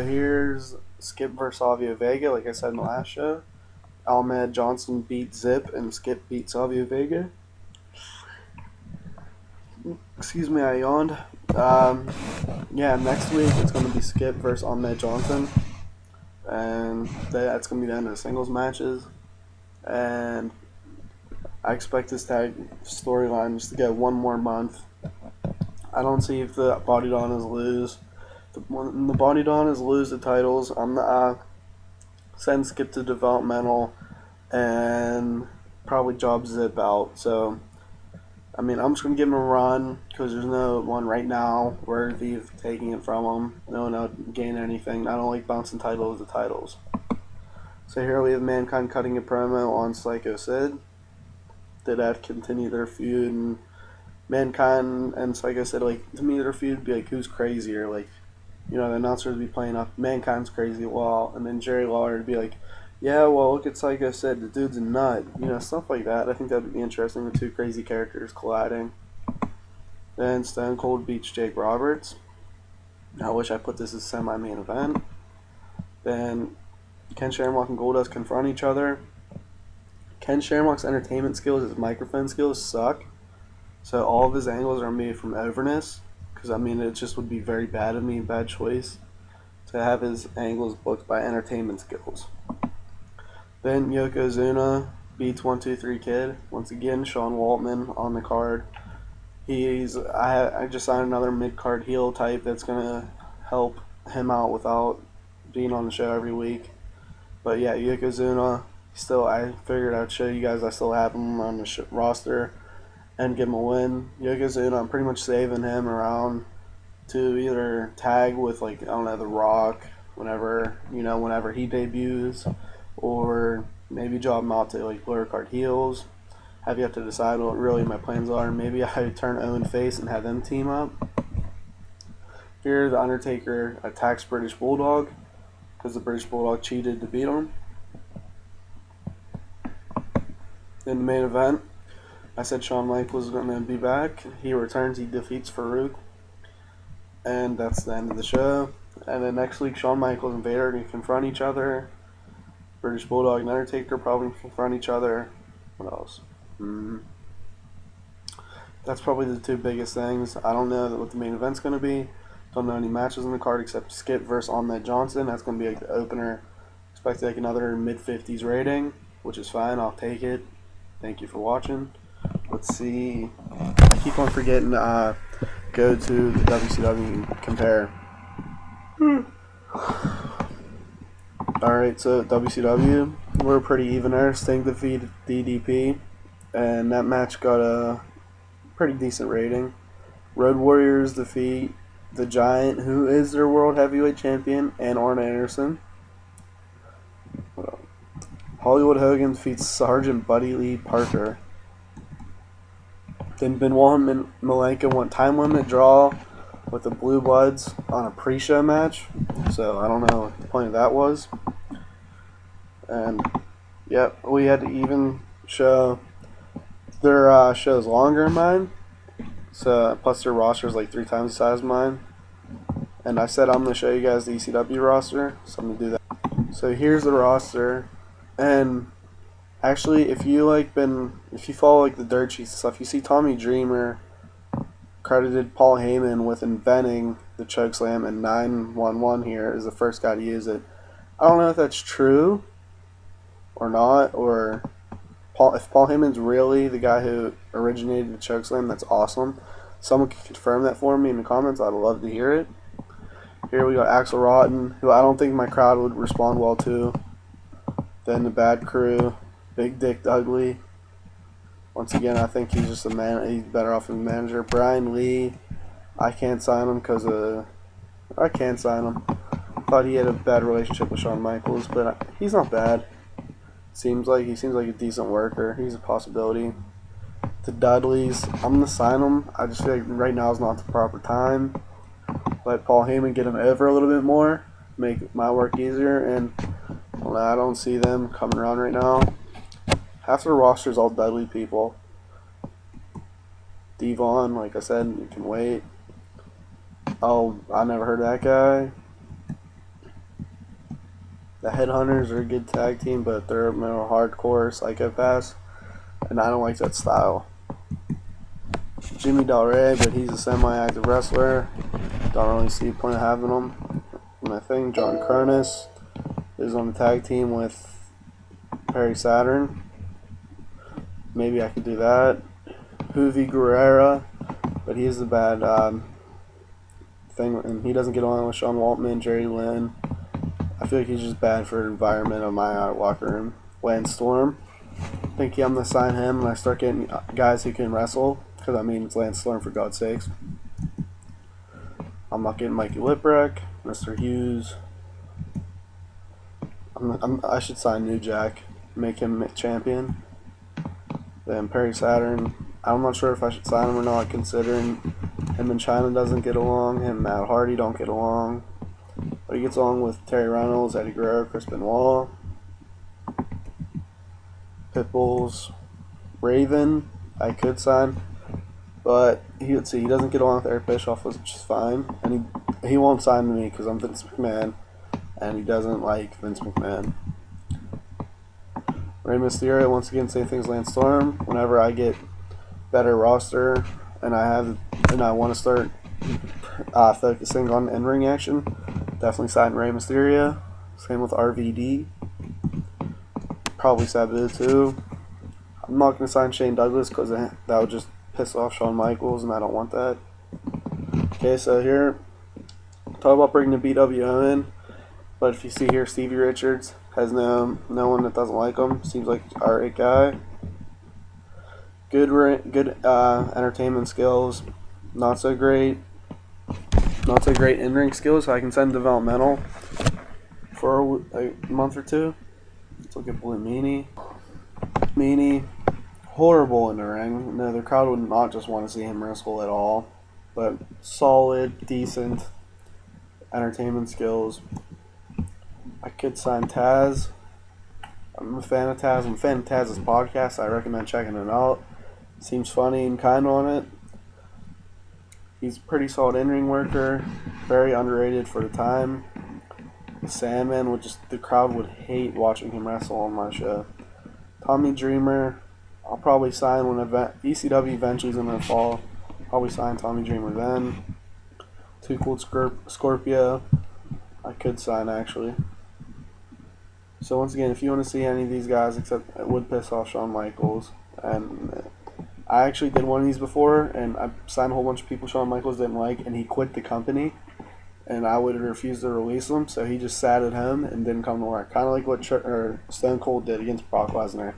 So here's Skip versus Savio Vega, like I said in the last show. Ahmed Johnson beat Zip and Skip beat Savio Vega. Excuse me, I yawned. Yeah, next week it's going to be Skip versus Ahmed Johnson. And that's going to be the end of the singles matches. And I expect this tag storyline just to get one more month. I don't see if the Body Donnas lose. When the Body Donnas lose the titles, I'm not send Skip to developmental and probably job Zip out. So, I mean, I'm just going to give him a run because there's no one right now worthy of taking it from him. No one would gain anything. I don't like bouncing titles to titles. So here we have Mankind cutting a promo on Psycho Sid. Did that continue their feud? And Mankind and Psycho Sid, like, to me, their feud would be like, who's crazier? Like, you know, the announcers would be playing up Mankind's crazy wall, and then Jerry Lawler would be like, yeah, well, look at Psycho Sid, the dude's a nut. You know, stuff like that. I think that would be interesting with two crazy characters colliding. Then Stone Cold beats Jake Roberts. I wish I put this as semi-main event. Then Ken Shamrock and Goldust confront each other. Ken Shamrock's entertainment skills, his microphone skills suck. So all of his angles are made from overness. Because, I mean, it just would be very bad of me, bad choice, to have his angles booked by entertainment skills. Then Yokozuna beats 123 Kid. Once again, Sean Waltman on the card. I just signed another mid-card heel type that's going to help him out without being on the show every week. But yeah, Yokozuna, still, I figured I'd show you guys I still have him on the roster and give him a win. Yokozuna, I'm pretty much saving him around to either tag with, like, I don't know, The Rock whenever he debuts, or maybe job him out to, like, lower card heels. Have yet to decide what really my plans are. Maybe I turn Owen face and have them team up. Here, The Undertaker attacks British Bulldog because the British Bulldog cheated to beat him. In the main event, I said Shawn Michaels was going to be back. He returns, he defeats Faarooq. And that's the end of the show. And then next week, Shawn Michaels and Vader are going to confront each other. British Bulldog and Undertaker probably confront each other. What else? That's probably the two biggest things. I don't know what the main event's going to be. Don't know any matches on the card except Skip versus Ahmed Johnson. That's going to be like the opener. Expect like another mid-50s rating, which is fine. I'll take it. Thank you for watching. Let's see. I keep on forgetting to go to the WCW and compare. Alright, so WCW, we're pretty even there. Sting defeated DDP, and that match got a pretty decent rating. Road Warriors defeat the Giant, who is their World Heavyweight Champion, and Arn Anderson. Hollywood Hogan defeats Sergeant Buddy Lee Parker. Then Benoit and Malenko went time limit draw with the Blue Bloods on a pre-show match. So I don't know what the point of that was. And yep, we had to even show their shows longer than mine. So plus their roster is like 3 times the size of mine. And I said I'm gonna show you guys the ECW roster, so I'm gonna do that. So here's the roster, and actually, if you follow like the dirt sheets and stuff, you see Tommy Dreamer credited Paul Heyman with inventing the chokeslam, and 911 here is the first guy to use it. I don't know if that's true or not, or if Paul Heyman's really the guy who originated the chokeslam. That's awesome. Someone can confirm that for me in the comments. I'd love to hear it. Here we got Axl Rotten, who I don't think my crowd would respond well to. Then the Bad Crew, Big Dick Dudley. Once again, I think he's just a man. He's better off as a manager. Brian Lee, I can't sign him because I can't sign him. Thought he had a bad relationship with Shawn Michaels, but he's not bad. He seems like a decent worker. He's a possibility. The Dudleys, I'm gonna sign him. I just feel like right now is not the proper time. Let Paul Heyman get him over a little bit more, make my work easier, and I don't see them coming around right now. Half the roster is all Dudley people. Devon, like I said, you can wait. Oh, I never heard of that guy. The Headhunters are a good tag team, but they're more hardcore psychopaths, and I don't like that style. Jimmy Del Rey, but he's a semi-active wrestler. Don't really see the point of having him. And I think John Cronus is on the tag team with Perry Saturn. Maybe I could do that. Juvi Guerrera, but he's the bad thing, and he doesn't get along with Sean Waltman, Jerry Lynn. I feel like he's just bad for the environment of my locker room. Lance Storm, I think I'm going to sign him when I start getting guys who can wrestle, because I mean, it's Lance Storm for God's sakes. I'm not getting Mikey Lipwreck, Mr. Hughes. I should sign New Jack, make him champion. Then Perry Saturn, I'm not sure if I should sign him or not, considering him and China doesn't get along, him and Matt Hardy don't get along. But he gets along with Terry Reynolds, Eddie Guerrero, Chris Benoit, Pitbulls, Raven, I could sign. But he doesn't get along with Eric Bischoff, which is fine. And he won't sign me because I'm Vince McMahon, and he doesn't like Vince McMahon. Rey Mysterio, once again, same thing as Lance Storm. Whenever I get better roster and I want to start focusing on in-ring action, definitely sign Rey Mysterio. Same with RVD. Probably Sabu too. I'm not going to sign Shane Douglas because that would just piss off Shawn Michaels, and I don't want that. Okay, so here, talk about bringing the BWO in. But if you see here, Stevie Richards has no one that doesn't like him. Seems like an alright guy. Good entertainment skills. Not so great in-ring skills. So I can send developmental for a month or two. Let's look at Blue Meanie. Horrible in the ring. No, the crowd would not just want to see him wrestle at all. But solid, decent entertainment skills. I could sign Taz. I'm a fan of Taz. I'm a fan of Taz's podcast. I recommend checking it out. Seems funny and kind on it. He's a pretty solid in-ring worker. Very underrated for the time. Sandman the crowd would hate watching him wrestle on my show. Tommy Dreamer, I'll probably sign when ECW eventually is in the fall. Probably sign Tommy Dreamer then. Too Cool Scorpio, I could sign actually. So once again, if you want to see any of these guys, except it would piss off Shawn Michaels, and I actually did one of these before, and I signed a whole bunch of people Shawn Michaels didn't like, and he quit the company, and I would refuse to release him, so he just sat at home and didn't come to work. Kind of like what Stone Cold did against Brock Lesnar,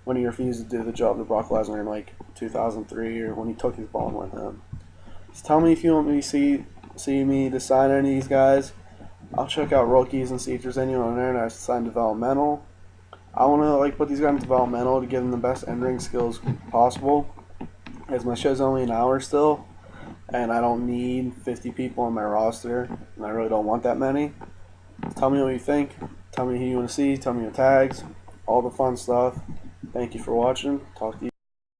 when he refused to do the job to Brock Lesnar in like 2003, or when he took his ball and went home. Just tell me if you want me to see me to sign any of these guys. I'll check out rookies and see if there's anyone on there and I sign developmental. I want to put these guys in developmental to give them the best in-ring skills possible, as my show's only an hour still, and I don't need 50 people on my roster, and I really don't want that many. Tell me what you think. Tell me who you want to see. Tell me your tags. All the fun stuff. Thank you for watching. Talk to you.